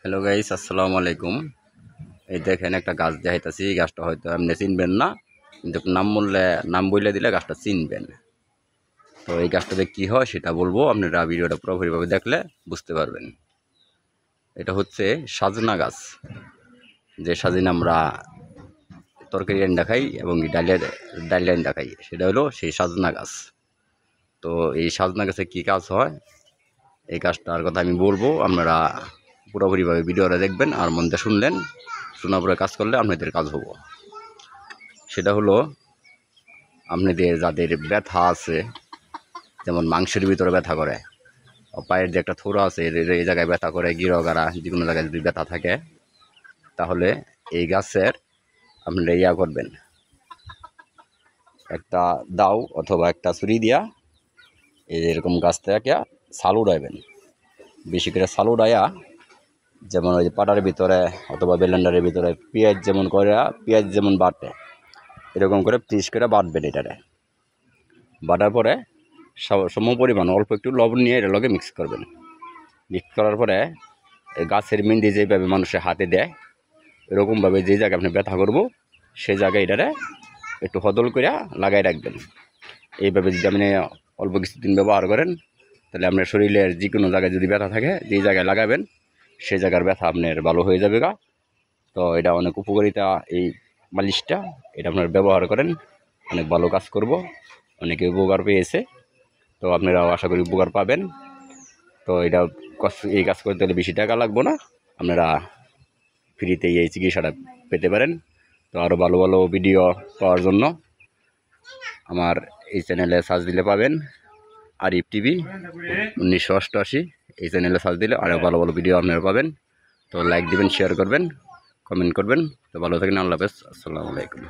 Hello guys, আসসালামু আলাইকুম। এই দেখেন একটা গাছ দেখাইতাছি। এই গাছটা হয়তো আপনি চিনবেন না, কিন্তু নাম বললে দিলে গাছটা চিনবেন। তো এই গাছটাতে কি হয় সেটা বলবো, আপনারা ভিডিওটা পুরোপুরিভাবে দেখলে বুঝতে পারবেন। এটা হচ্ছে সাজনা গাছ। যে সাজিনা আমরা তরকারি রান্না খাই এবং ডাল রান্না খাই, সেটা হলো সেই সাজনা গাছ। তো এই সাজনা গাছে কী কাজ হয় এই গাছটার কথা আমি বলবো, আপনারা পুরোপুরিভাবে ভিডিওটা দেখবেন আর মন দিয়ে শুনলেন। শোনার পরে কাজ করলে আপনাদের কাজ হবো। সেটা হলো, আপনাদের যাদের ব্যথা আছে, যেমন মাংসের ভিতরে ব্যথা করে, পায়ের যে একটা থোড়া আছে এই জায়গায় ব্যথা করে, গিরগাড়া যে কোনো জায়গায় যদি ব্যথা থাকে, তাহলে এই গাছের আপনারা ইয়া করবেন, একটা দাও অথবা একটা ছুরি দিয়া এরকম গাছ থেকে ছাল উড়াইবেন। বেশি করে ছাল উড়াইয়া, যেমন ওই পাটার ভিতরে অথবা ব্লেন্ডারের ভিতরে পেঁয়াজ যেমন বাটে, এরকম করে পিস করে বাটবেন। এটারে বাটার পরে সম পরিমাণ অল্প একটু লবণ নিয়ে এটার লগে মিক্স করবেন। মিক্স করার পরে গাছের মেহেন্দি যেভাবে মানুষের হাতে দেয়, এরকমভাবে যে জায়গায় আপনি ব্যথা করবো সেই জায়গায় এটারে একটু হদল করে লাগাই রাখবেন। এইভাবে যদি আপনি অল্প কিছুদিন ব্যবহার করেন, তাহলে আপনার শরীরের যে কোনো জায়গায় যদি ব্যথা থাকে, যেই জায়গায় লাগাবেন সেই জায়গার ব্যথা আপনার ভালো হয়ে যাবে গা। তো এটা অনেক উপকারিতা এই মালিশটা, এটা আপনার ব্যবহার করেন, অনেক ভালো কাজ করব। অনেকে উপকার পেয়েছে, তো আপনারাও আশা করি উপকার পাবেন। তো এই কাজ করতে হলে বেশি টাকা লাগবে না, আপনারা ফ্রিতে এই চিকিৎসাটা পেতে পারেন। তো আরও ভালো ভালো ভিডিও পাওয়ার জন্য আমার এই চ্যানেলে সার্চ দিলে পাবেন, আরিফ টিভি 1988। এই চ্যানেলে সার্চ দিলে আরও ভালো ভালো ভিডিও আপনারা পাবেন। তো লাইক দিবেন, শেয়ার করবেন, কমেন্ট করবেন। তো ভালো থাকেন, আল্লাহ হাফেজ, আসসালামু আলাইকুম।